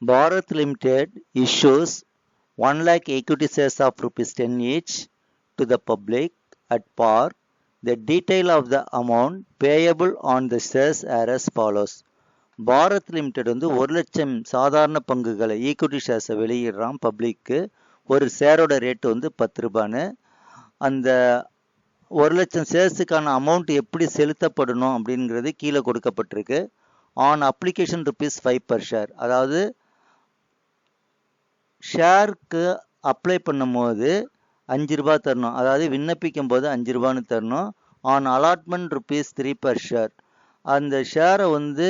Bharat Limited issues 1 lakh equity shares of rupees 10 each to the public at par. The detail of the amount payable on the shares are as follows. Bharat limited வந்து 1 லட்சம் சாதாரண பங்குகளை equity ஷேர்ஸை வெளியிடுறான் பப்ளிக்கு. ஒரு ஷேரோட rate வந்து 10 ரூபான்னு. அந்த 1 லட்சம் ஷேர்ஸுக்கான அமௌண்ட் எப்படி செலுத்தப்படணும் அப்படிங்கிறது கீழே கொடுக்கப்பட்டிருக்கு. On application rupees 5 per share, அதாவது ஷேருக்கு அப்ளை பண்ணும்போது 5 ரூபா தரணும், அதாவது விண்ணப்பிக்கும் போது 5 ரூபான்னு தரணும். On allotment rupees 3 per share, அந்த ஷேரை வந்து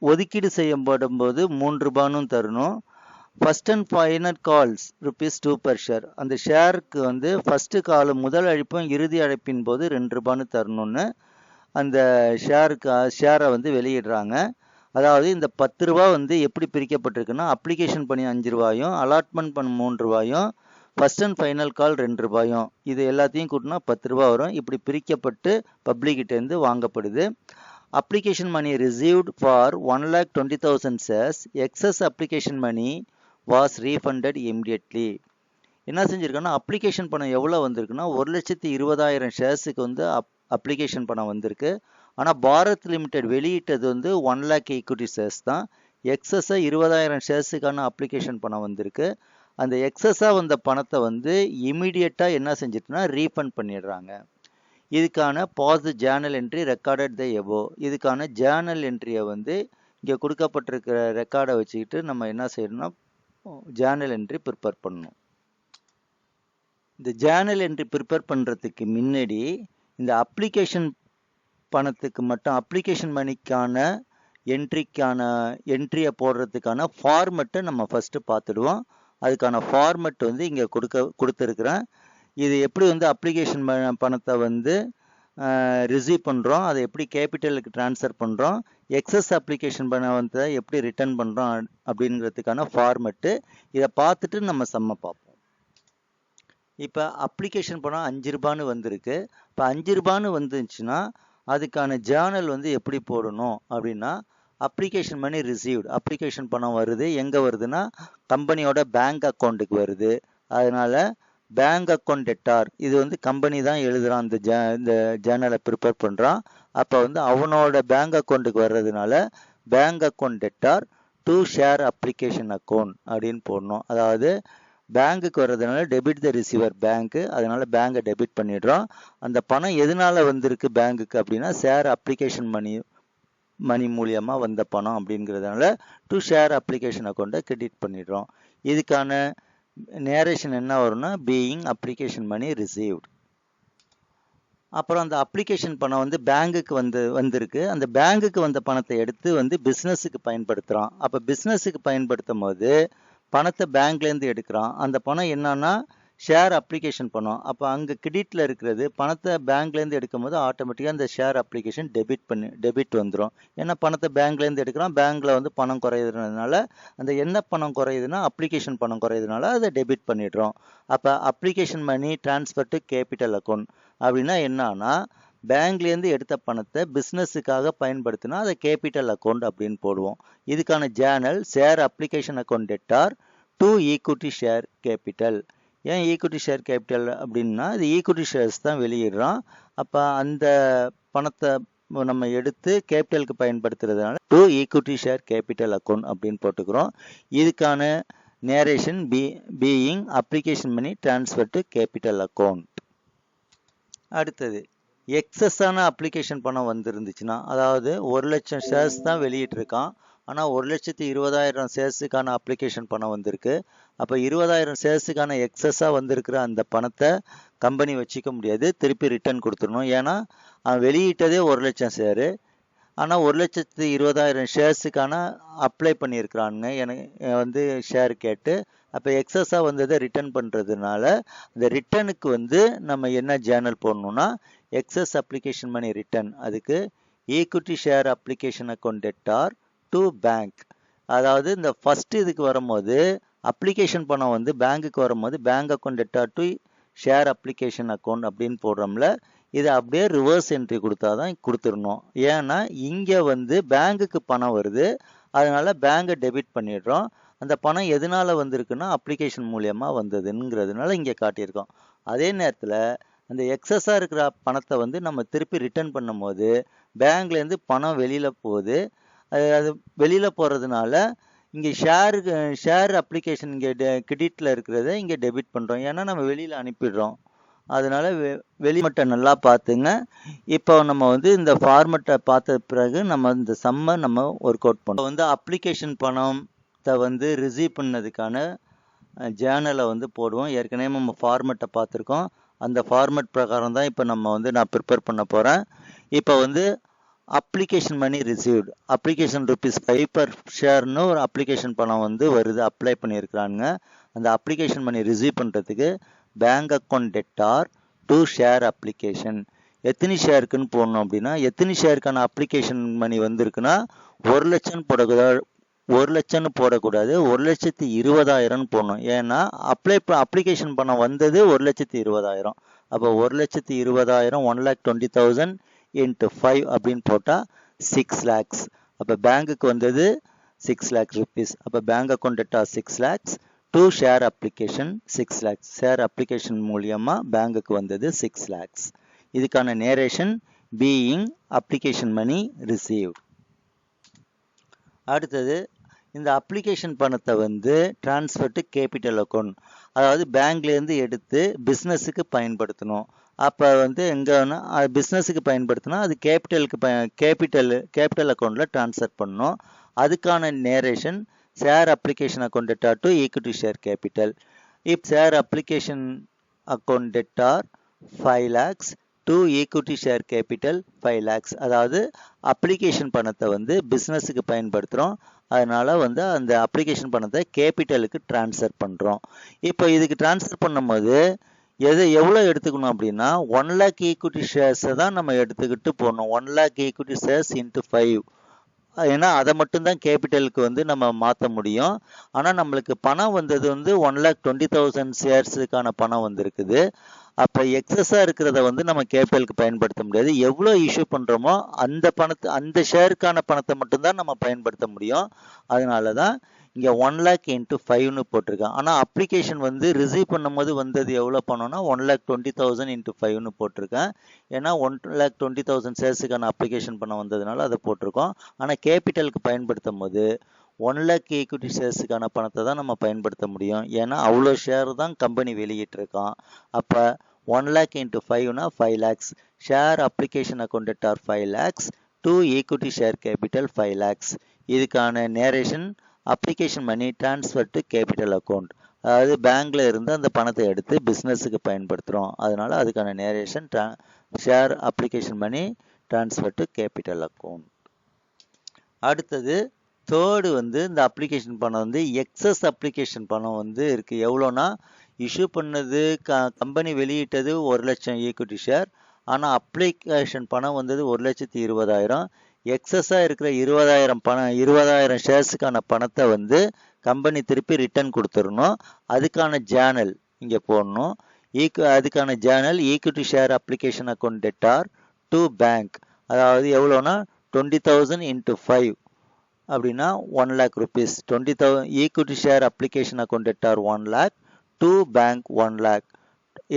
ஒதுக்கீடு செய்யப்படும் போது 3 ரூபான்னு தரணும். First and final calls rupees 2 per share, அந்த ஷேருக்கு வந்து ஃபர்ஸ்ட் கால் முதல் அழைப்பும் இறுதி அழைப்பின் போது 2 ரூபான்னு தரணும்னு அந்த ஷேரை வந்து வெளியிடுறாங்க. அதாவது இந்த 10 ரூபா வந்து எப்படி பிரிக்கப்பட்டிருக்குன்னா, அப்ளிகேஷன் பண்ணி 5 ரூபாயும், அலாட்மெண்ட் பண்ண 3 ரூபாயும், ஃபர்ஸ்ட் அண்ட் ஃபைனல் கால் 2 ரூபாயும், இது எல்லாத்தையும் கூட்டினா 10 ரூபா வரும். இப்படி பிரிக்கப்பட்டு பப்ளிக்கிட்டேருந்து வாங்கப்படுது. Application money received for 1,20,000 shares. Excess application money was refunded immediately. என்ன செஞ்சுருக்காங்கன்னா, அப்ளிகேஷன் பணம் எவ்வளோ வந்திருக்குன்னா 1,20,000 ஷேர்ஸுக்கு வந்து அப்ளிகேஷன் பணம் வந்திருக்கு. ஆனால் பாரத் லிமிடெட் வெளியிட்டது வந்து 1 lakh ஈக்விட்டி ஷேர்ஸ் தான். எக்ஸஸாக 20,000 ஷேர்ஸுக்கான அப்ளிகேஷன் பணம் வந்திருக்கு. அந்த எக்ஸஸாக வந்த பணத்தை வந்து இமீடியட்டாக என்ன செஞ்சிட்டுனா ரீஃபண்ட் பண்ணிடுறாங்க. இதுக்கான pass journal entry recorded the above, இதுக்கான ஜேர்னல் என்ட்ரியை வந்து இங்கே கொடுக்கப்பட்டிருக்கிற ரெக்கார்டை வச்சுக்கிட்டு நம்ம என்ன செய்யணும்னா ஜேர்னல் என்ட்ரி ப்ரிப்பேர் பண்ணணும். இந்த ஜேர்னல் என்ட்ரி ப்ரிப்பேர் பண்ணுறதுக்கு முன்னாடி இந்த அப்ளிகேஷன் பணத்துக்கு மட்டும் அப்ளிகேஷன் மணிக்கான என்ட்ரியை போடுறதுக்கான ஃபார்மெட்டை நம்ம ஃபஸ்ட்டு பார்த்துடுவோம். அதுக்கான ஃபார்மெட் வந்து இங்கே கொடுத்துருக்குறேன். இது எப்படி வந்து அப்ளிகேஷன் பணத்தை வந்து ரிசீவ் பண்ணுறோம், அதை எப்படி கேபிட்டலுக்கு ட்ரான்ஸ்ஃபர் பண்ணுறோம், எக்ஸஸ் அப்ளிகேஷன் பணத்தை எப்படி ரிட்டர்ன் பண்ணுறோம் அப்படிங்கிறதுக்கான ஃபார்மெட்டு. இதை பார்த்துட்டு நம்ம சம்ம பார்ப்போம். இப்போ அப்ளிகேஷன் பணம் 5 ரூபான்னு வந்திருக்கு. இப்போ 5 ரூபான்னு வந்துச்சுன்னா அதுக்கான ஜேர்னல் வந்து எப்படி போடணும் அப்படின்னா, அப்ளிகேஷன் மணி ரிசீவ்டு, அப்ளிகேஷன் பணம் வருது, எங்கே வருதுன்னா கம்பெனியோட பேங்க் அக்கௌண்ட்டுக்கு வருது. அதனால பேங்க் அக்கௌண்ட் டெட்டார், இது வந்து கம்பெனி தான் எழுதுறான், இந்த ஜேர்னலை ப்ரிப்பேர் பண்ணுறான். அப்போ வந்து அவனோட பேங்க் அக்கௌண்ட்டுக்கு வர்றதுனால bank account debtor to share application account அப்படின்னு போடணும். அதாவது பேங்க்குக்கு வர்றதுனால டெபிட் த ரிசீவர் பேங்க்கு, அதனால பேங்கை டெபிட் பண்ணிடுறோம். அந்த பணம் எதனால வந்திருக்கு பேங்க்குக்கு அப்படின்னா ஷேர் அப்ளிகேஷன் மணி மூலியமாக வந்த பணம் அப்படிங்கிறதுனால டு ஷேர் அப்ளிகேஷன் அக்கௌண்ட்டை கிரெடிட் பண்ணிடுறோம். இதுக்கான நேரேஷன் என்ன வரும்னா பீயிங் அப்ளிகேஷன் மணி ரிசீவ்டு. அப்புறம் அந்த அப்ளிகேஷன் பணம் வந்து பேங்க்குக்கு வந்திருக்கு. அந்த பேங்க்குக்கு வந்த பணத்தை எடுத்து வந்து பிஸ்னஸுக்கு பயன்படுத்துகிறான். அப்போ பிஸ்னஸுக்கு பயன்படுத்தும் போது பணத்தை பேங்க்லேருந்து எடுக்கிறான். அந்த பணம் என்னன்னா ஷேர் அப்ளிகேஷன் பணம். அப்போ அங்கே கிரெடிட்டில் இருக்கிறது பணத்தை பேங்க்லேருந்து எடுக்கும் போது ஆட்டோமேட்டிக்காக அந்த ஷேர் அப்ளிகேஷன் டெபிட் வந்துடும். ஏன்னா பணத்தை பேங்க்லேருந்து எடுக்கிறான், பேங்க்கில் வந்து பணம் குறையுதுனால அந்த என்ன பணம் குறையுதுன்னா அப்ளிகேஷன் பணம் குறையுதுனால அதை டெபிட் பண்ணிடுறோம். அப்போ application money transfer to capital account அப்படின்னா என்னன்னா, பேங்க்லேருந்து எடுத்த பணத்தை பிஸ்னஸுக்காக பயன்படுத்தினா அதை கேபிட்டல் அக்கௌண்ட் அப்படின்னு போடுவோம். இதுக்கான journal share application account debtor to equity share capital. ஏன் ஈக்விட்டி ஷேர் கேபிட்டல் அப்படின்னா இது ஈக்விட்டி ஷேர்ஸ் தான் வெளியிடுறான். அப்போ அந்த பணத்தை நம்ம எடுத்து கேபிட்டலுக்கு பயன்படுத்துறதுனால to equity share capital account அப்படின்னு போட்டுக்கிறோம். இதுக்கான narration being application money transfer to capital account. அடுத்தது எக்ஸஸான அப்ளிகேஷன் பணம் வந்துருந்துச்சுன்னா, அதாவது 1 லட்சம் ஷேர்ஸ் தான் வெளியிட்டிருக்கான், ஆனால் 1,20,000 ஷேர்ஸுக்கான அப்ளிகேஷன் பணம் வந்திருக்கு. அப்போ 20,000 ஷேர்ஸுக்கான எக்ஸஸாக வந்திருக்கிற அந்த பணத்தை கம்பெனி வச்சுக்க முடியாது, திருப்பி ரிட்டர்ன் கொடுத்துடணும். ஏன்னா அவன் வெளியிட்டதே 1 லட்சம் ஷேரு, ஆனால் 1,20,000 ஷேர்ஸுக்கான அப்ளை பண்ணியிருக்கிறானுங்க எனக்கு வந்து ஷேர் கேட்டு. அப்போ எக்ஸஸாக வந்ததை ரிட்டர்ன் பண்ணுறதுனால இந்த ரிட்டனுக்கு வந்து நம்ம என்ன ஜேர்னல் போடணும்னா எக்ஸஸ் அப்ளிகேஷன் மணி ரிட்டர்ன், அதுக்கு equity share application account debtor to bank. அதாவது இந்த ஃபர்ஸ்ட் இதுக்கு வரும்போது அப்ளிகேஷன் பணம் வந்து பேங்க்குக்கு வரும்போது bank account debtor to share application account அப்படின்னு போடுறோம்ல, இதை அப்படியே ரிவர்ஸ் என்ட்ரி கொடுத்தா தான் கொடுத்துடணும். ஏன்னா இங்கே வந்து பேங்க்குக்கு பணம் வருது, அதனால பேங்கை டெபிட் பண்ணிடுறோம். அந்த பணம் எதனால வந்திருக்குன்னா அப்ளிகேஷன் மூலியமா வந்ததுங்கிறதுனால இங்கே காட்டியிருக்கோம். அதே நேரத்தில் அந்த எக்ஸஸாக இருக்கிற பணத்தை வந்து நம்ம திருப்பி ரிட்டர்ன் பண்ணும்போது பேங்க்லேருந்து பணம் வெளியில் போகுது. அது வெளியில் போகிறதுனால இங்கே ஷேர் அப்ளிகேஷன் இங்கே கிரெடிட்டில் இருக்கிறத இங்கே டெபிட் பண்ணுறோம். ஏன்னா நம்ம வெளியில் அனுப்பிடுறோம். அதனால வெளிமட்டை நல்லா பார்த்துங்க. இப்போ நம்ம வந்து இந்த ஃபார்மெட்டை பார்த்த பிறகு நம்ம இந்த சம்மை நம்ம ஒர்க் அவுட் பண்ணோம். வந்து அப்ளிகேஷன் பணத்தை வந்து ரிசீவ் பண்ணதுக்கான ஜேர்னலை வந்து போடுவோம். ஏற்கனவே நம்ம ஃபார்மெட்டை பார்த்துருக்கோம். அந்த ஃபார்மெட் பிரகாரம் தான் இப்போ நம்ம வந்து நான் ப்ரிப்பேர் பண்ண போகிறேன். இப்போ வந்து application money received, application ₹5 per ஷேர்னு ஒரு அப்ளிகேஷன் பணம் வந்து வருது, அப்ளை பண்ணியிருக்கிறாங்க. அந்த அப்ளிகேஷன் மணி ரிசீவ் பண்ணுறதுக்கு bank account debtor to share application எத்தனை ஷேருக்குன்னு போடணும் அப்படின்னா, எத்தனை ஷேருக்கான அப்ளிகேஷன் மணி வந்திருக்குன்னா 1,00,000 போடக்கூடாது, 1,00,000 போடக்கூடாது, 1,20,000 போடணும். ஏன்னா அப்ளிகேஷன் பணம் வந்தது 1,20,000. அப்போ 1,20,000 1,20,000 into 5 அப்படின்னு போட்டால் 6 lakhs. அப்போ பேங்குக்கு வந்தது 6 lakhs rupees. அப்போ bank account debtor 6 lakhs to share application 6 lakhs. Share application மூலியமா பேங்குக்கு வந்தது 6 lakhs. இதுக்கான narration being application money received. அடுத்தது இந்த அப்ளிகேஷன் பணத்தை வந்து டிரான்ஸ்ஃபர் டு கேபிட்டல் அக்கௌண்ட், அதாவது பேங்க்லேருந்து எடுத்து பிஸ்னஸுக்கு பயன்படுத்தணும். அப்போ வந்து எங்கன்னா பிஸ்னஸுக்கு பயன்படுத்தினா அது கேபிட்டல் அக்கௌண்ட்டில் ட்ரான்ஸ்ஃபர் பண்ணணும். அதுக்கான narration share application account debtor to equity share capital. இப்போ share application account debtor 5 lakhs to equity share capital 5 lakhs. அதாவது அப்ளிகேஷன் பணத்தை வந்து பிஸ்னஸுக்கு பயன்படுத்துகிறோம். அதனால் வந்து அந்த அப்ளிகேஷன் பணத்தை கேபிட்டலுக்கு ட்ரான்ஸ்ஃபர் பண்ணுறோம். இப்போ இதுக்கு ட்ரான்ஸ்ஃபர் பண்ணும்போது எவ்வளோ எடுத்துக்கணும் அப்படின்னா 1 lakh ஈக்விட்டி ஷேர்ஸை தான் நம்ம எடுத்துக்கிட்டு போகணும். 1 lakh ஈக்விட்டி ஷேர்ஸ் இன்ட்டு 5. ஏன்னா அதை மட்டும்தான் கேபிட்டலுக்கு வந்து நம்ம மாற்ற முடியும். ஆனால் நம்மளுக்கு பணம் வந்தது வந்து 1,20,000 ஷேர்ஸுக்கான பணம் வந்திருக்குது. அப்போ எக்ஸஸாக இருக்கிறத வந்து நம்ம கேபிட்டலுக்கு பயன்படுத்த முடியாது. எவ்வளோ இஷ்யூ பண்ணுறோமோ அந்த ஷேருக்கான பணத்தை மட்டும்தான் நம்ம பயன்படுத்த முடியும். அதனால தான் இங்கே 1 lakh into 5ன்னு போட்டிருக்கேன். ஆனால் அப்ளிகேஷன் வந்து ரிசீவ் பண்ணும்போது வந்தது எவ்வளோ பணம்னா 1,20,000 into 5ன்னு போட்டிருக்கேன். ஏன்னா 1,20,000 ஷேர்ஸுக்கான அப்ளிகேஷன் பணம் வந்ததுனால அதை போட்டிருக்கோம். ஆனால் கேபிட்டலுக்கு பயன்படுத்தும் போது 1 lakh ஈக்விட்டி ஷேர்ஸுக்கான பணத்தை தான் நம்ம பயன்படுத்த முடியும். ஏன்னா அவ்வளோ ஷேர் தான் கம்பெனி வெளியிட்டிருக்கான். அப்போ 1 lakh into 5னா 5 lakhs. Share application account debtor 5 lakhs to equity share capital 5 lakhs. இதுக்கான narration application money transfer to capital account, அதாவது பேங்க்ல இருந்து அந்த பணத்தை எடுத்து பிஸ்னஸுக்கு பயன்படுத்துகிறோம். அதனால அதுக்கான narration share application money transfer to capital account. அடுத்தது தேர்டு வந்து இந்த அப்ளிகேஷன் பணம் வந்து எக்ஸஸ் அப்ளிகேஷன் பணம் வந்து இருக்கு. எவ்வளோனா இஷ்யூ பண்ணது கம்பெனி வெளியிட்டது 1,00,000 ஈக்விட்டி ஷேர். ஆனால் அப்ளிகேஷன் பணம் வந்தது 1,20,000. எக்ஸஸாக இருக்கிற 20,000 ஷேர்ஸுக்கான பணத்தை வந்து கம்பெனி திருப்பி ரிட்டர்ன் கொடுத்துடணும். அதுக்கான ஜேர்னல் இங்கே போடணும். அதுக்கான Journal equity share application account debtor to bank, அதாவது எவ்வளோனா 20,000 into 5 அப்படின்னா 1 lakh rupees. 20,000 equity share application account debtor 1 lakh to bank 1 lakh.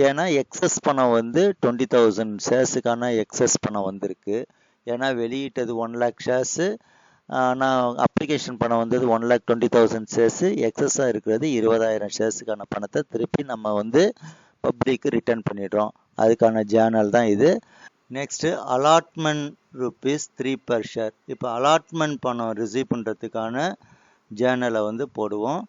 ஏன்னா எக்ஸஸ் பணம் வந்து 20,000 ஷேர்ஸுக்கான எக்ஸஸ் பணம் வந்திருக்கு. ஏன்னா வெளியிட்டது 1 lakh ஷேர்ஸு, ஆனால் அப்ளிகேஷன் பணம் வந்தது 1,20,000 ஷேர்ஸு. எக்ஸஸாக இருக்கிறது 20,000 ஷேர்ஸுக்கான பணத்தை திருப்பி நம்ம வந்து பப்ளிக்கு ரிட்டர்ன் பண்ணிடுறோம். அதுக்கான ஜேர்னல் தான் இது. Next allotment ₹3 per share. இப்போ அலாட்மெண்ட் பணம் ரிசீவ் பண்ணுறதுக்கான ஜேர்னலை வந்து போடுவோம்.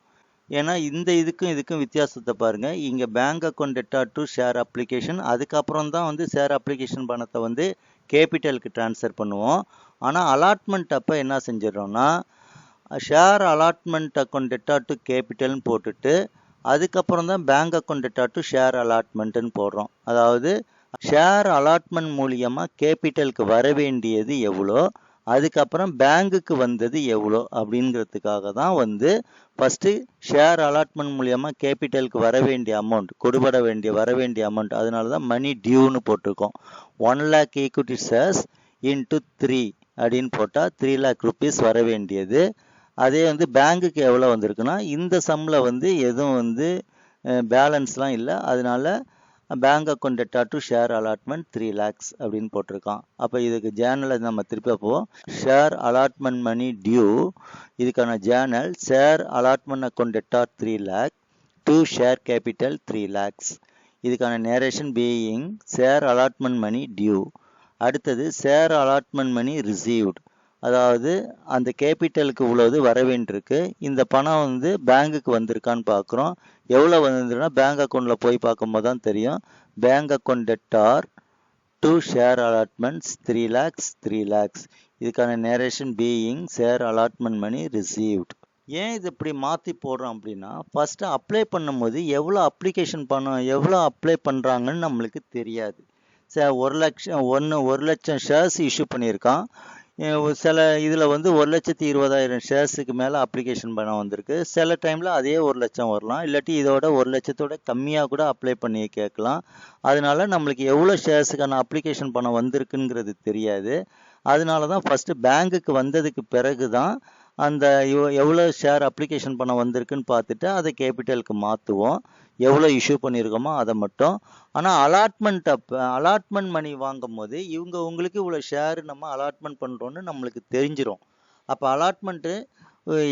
ஏன்னா இந்த இதுக்கும் வித்தியாசத்தை பாருங்கள். இங்கே bank account debtor to share application, அதுக்கப்புறம் தான் வந்து ஷேர் அப்ளிகேஷன் பணத்தை வந்து கேபிட்டலுக்கு ட்ரான்ஸ்ஃபர் பண்ணுவோம். ஆனால் அலாட்மெண்ட் அப்போ என்ன செஞ்சிடறோம்னா share allotment account debtor to கேபிட்டல்னு போட்டுட்டு அதுக்கப்புறம் தான் bank account debtor to share அலாட்மெண்ட்டுன்னு போடுறோம். அதாவது ஷேர் அலாட்மெண்ட் மூலியமாக கேபிட்டலுக்கு வர வேண்டியது எவ்வளோ, அதுக்கப்புறம் பேங்குக்கு வந்தது எவ்வளோ அப்படிங்கிறதுக்காக தான் வந்து ஃபஸ்ட்டு ஷேர் அலாட்மெண்ட் மூலியமாக கேபிட்டலுக்கு வர வேண்டிய அமௌண்ட், வர வேண்டிய அமௌண்ட், அதனால தான் மணி டியூன்னு போட்டிருக்கோம். 1 lakh ஈக்விட்டி ஷேர்ஸ் இன்ட்டு 3 அப்படின்னு போட்டால் 3 lakh rupees வர வேண்டியது. அதே வந்து பேங்குக்கு எவ்வளோ வந்திருக்குன்னா இந்த சம்மில் வந்து எதுவும் வந்து பேலன்ஸ்லாம் இல்லை, அதனால bank account theta to share allotment 3 lakhs அப்படின்னு போட்டிருக்கான். அப்போ இதுக்கு ஜேர்னலை நம்ம திருப்பி போவோம். ஷேர் அலாட்மெண்ட் மணி டியூ, இதுக்கான journal share allotment account debtor 3 lakh to share capital 3 lakhs. இதுக்கான narration being share allotment money due. அடுத்தது ஷேர் அலாட்மெண்ட் மணி ரிசீவ்டு, அதாவது அந்த கேபிட்டலுக்கு இவ்வளவு வர வேண்டியிருக்கு, இந்த பணம் வந்து பேங்குக்கு வந்திருக்கான்னு பார்க்குறோம். எவ்வளோ வந்திருந்ததுன்னா பேங்க் அக்கௌண்ட்டில் போய் பார்க்கும்போது தான் தெரியும். Bank account debtor to share allotments 3 lakhs 3 lakhs. இதுக்கான narration being share allotment money received. ஏன் இது இப்படி மாற்றி போடுறோம் அப்படின்னா, ஃபஸ்ட்டு அப்ளை பண்ணும்போது எவ்வளோ அப்ளிகேஷன் பண்ணோம், எவ்வளோ அப்ளை பண்ணுறாங்கன்னு நம்மளுக்கு தெரியாது. 1 லட்சம் ஷேர்ஸ் இஷ்யூ பண்ணியிருக்கான். சில இதில் வந்து 1,20,000 ஷேர்ஸுக்கு மேலே அப்ளிகேஷன் பண்ண வந்திருக்கு. சில டைமில் அதே 1 லட்சம் வரலாம், இல்லாட்டி இதோட 1 லட்சத்தோட கம்மியாக கூட அப்ளை பண்ணி கேட்கலாம். அதனால நம்மளுக்கு எவ்வளோ ஷேர்ஸுக்கான அப்ளிகேஷன் பணம் வந்திருக்குங்கிறது தெரியாது. அதனால தான் ஃபஸ்ட்டு பேங்குக்கு வந்ததுக்கு பிறகு தான் அந்த எவ்வளோ ஷேர் அப்ளிகேஷன் பணம் வந்திருக்குன்னு பார்த்துட்டு அதை கேபிட்டலுக்கு மாற்றுவோம். எவ்வளோ இஷ்யூ பண்ணியிருக்கோமோ அதை மட்டும். ஆனால் அலாட்மெண்ட் மணி வாங்கும் போது உங்களுக்கு இவ்வளோ ஷேர் நம்ம அலாட்மெண்ட் பண்ணுறோன்னு நம்மளுக்கு தெரிஞ்சிடும். அப்போ அலாட்மெண்ட்டு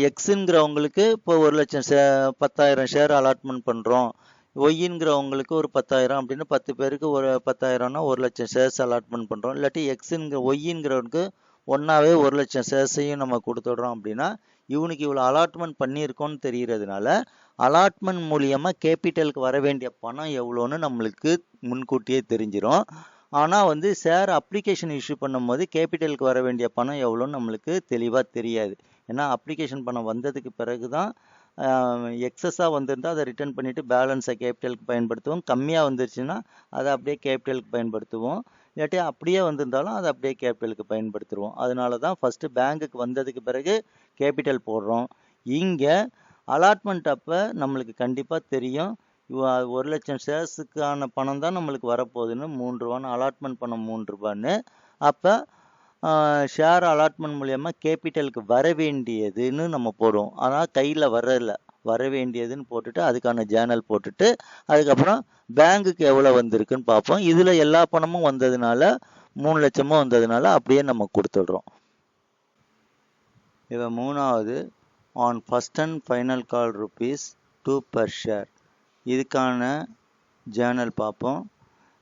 எக்ஸுங்கிறவங்களுக்கு இப்போ 1 லட்சம் 10,000 ஷேர் அலாட்மெண்ட் பண்ணுறோம், ஒய்ங்கிறவங்களுக்கு ஒரு 10,000 அப்படின்னு 10 பேருக்கு ஒரு 10,000னா 1 லட்சம் ஷேர்ஸ் அலாட்மெண்ட் பண்ணுறோம். இல்லாட்டி ஒய்ங்கிறவனுக்கு ஒன்றாவே 1 லட்சம் ஷேர்ஸையும் நம்ம கொடுத்துடுறோம் அப்படின்னா இவனுக்கு இவ்வளோ அலாட்மெண்ட் பண்ணியிருக்கோன்னு தெரிகிறதுனால அலாட்மெண்ட் மூலியமாக கேபிட்டலுக்கு வர வேண்டிய பணம் எவ்வளோன்னு நம்மளுக்கு முன்கூட்டியே தெரிஞ்சிடும். ஆனால் வந்து ஷேர் அப்ளிகேஷன் இஷ்யூ பண்ணும்போது கேபிட்டலுக்கு வர வேண்டிய பணம் எவ்வளோன்னு நம்மளுக்கு தெளிவாக தெரியாது. ஏன்னா அப்ளிகேஷன் பணம் வந்ததுக்கு பிறகு தான் எக்ஸஸாக வந்திருந்தால் அதை ரிட்டர்ன் பண்ணிவிட்டு பேலன்ஸை கேபிட்டலுக்கு பயன்படுத்துவோம். கம்மியாக வந்துருச்சுன்னா அதை அப்படியே கேபிட்டலுக்கு பயன்படுத்துவோம். இல்லாட்டி அப்படியே வந்திருந்தாலும் அதை அப்படியே கேபிட்டலுக்கு பயன்படுத்துவோம். அதனால தான் ஃபஸ்ட்டு பேங்குக்கு வந்ததுக்கு பிறகு கேபிட்டல் போடுறோம். இங்கே அலாட்மெண்ட் அப்போ நம்மளுக்கு கண்டிப்பாக தெரியும் 1 லட்சம் ஷேர்ஸுக்கான பணம் தான் நம்மளுக்கு வரப்போகுதுன்னு 3 ரூபான்னு அலாட்மெண்ட் பணம் 3 ரூபான்னு. அப்போ ஷேர் அலாட்மெண்ட் மூலயமா கேபிட்டலுக்கு வர வேண்டியதுன்னு நம்ம போடுவோம். ஆனால் கையில் வர வேண்டியதுன்னு போட்டுட்டு அதுக்கான ஜேர்னல் போட்டுட்டு அதுக்கப்புறம் பேங்குக்கு எவ்வளோ வந்திருக்குன்னு பார்ப்போம். இதில் எல்லா பணமும் வந்ததுனால 3 லட்சமும் வந்ததுனால அப்படியே நம்ம கொடுத்துடுறோம். இப்போ மூணாவது on first and final call ₹2 per share. இதுக்கான ஜேர்னல் பார்ப்போம்.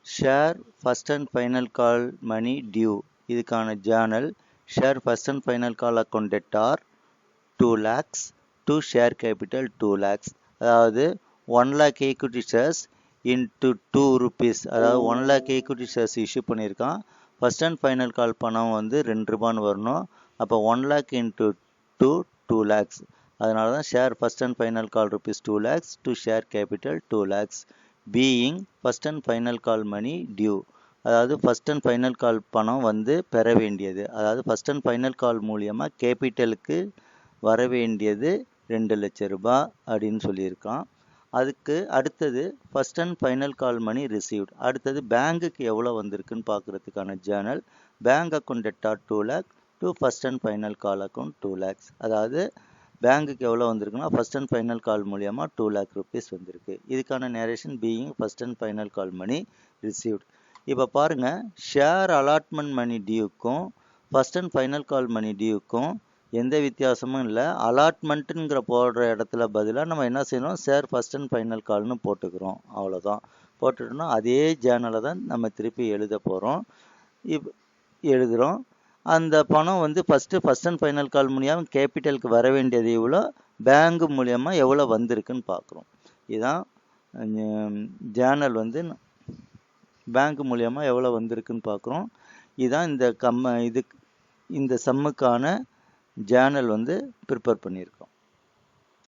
Share first and final call money due, இதுக்கான journal share first and final call account debtor 2 lakhs to share capital 2 lakhs. அதாவது 1 lakh ஈக்விட்டி ஷேர்ஸ் இன்ட்டு ₹2, அதாவது 1 lakh equity shares issue பண்ணியிருக்கான். First and final call பணம் வந்து 2 ரூபான்னு வரணும். அப்போ 1 lakh into 2 lakhs. அதனால தான் share first and final call ₹2 lakhs to share capital 2 lakhs being first and final call money due, அதாவது ஃபர்ஸ்ட் அண்ட் ஃபைனல் கால் பணம் வந்து பெற வேண்டியது, அதாவது ஃபர்ஸ்ட் அண்ட் ஃபைனல் கால் மூலியமாக கேபிட்டலுக்கு வர வேண்டியது 2 லட்சம் ரூபாய் அப்படின்னு சொல்லியிருக்கான். அதுக்கு அடுத்தது first and final call money received. அடுத்தது பேங்குக்கு எவ்வளோ வந்திருக்குன்னு பார்க்குறதுக்கான journal bank account debtor 2 lakh to first and final call account 2 lakhs. அதாவது பேங்குக்கு எவ்வளோ வந்திருக்குன்னா ஃபர்ஸ்ட் அண்ட் ஃபைனல் கால் மூலியமாக ₹2 lakh வந்திருக்கு. இதுக்கான narration being first and final call money received. இப்போ பாருங்கள், ஷேர் அலாட்மெண்ட் மணி டியூக்கும் first and final call money டியூக்கும் எந்த வித்தியாசமும் இல்லை. அலாட்மெண்ட்டுங்கிற போடுற இடத்துல பதிலாக நம்ம என்ன செய்யணும், ஷேர் ஃபர்ஸ்ட் அண்ட் ஃபைனல் கால்னு போட்டுக்கிறோம். அவ்வளோதான். போட்டுட்டோம்னா அதே ஜேர்னலை தான் நம்ம திருப்பி எழுத போகிறோம். எழுதுகிறோம். அந்த பணம் வந்து ஃபர்ஸ்ட் அண்ட் ஃபைனல் கால் மூலியமாக கேபிட்டலுக்கு வர வேண்டியது இவ்வளோ, பேங்க் மூலியமாக எவ்வளோ வந்திருக்குன்னு பார்க்குறோம். இதுதான் ஜேர்னல் வந்து பேங்க் மூலியமாக எவ்வளோ வந்திருக்குன்னு பார்க்குறோம். இதுதான் இந்த சம்முக்கான ஜேர்னல் வந்து ப்ரிப்பேர் பண்ணியிருக்கோம்.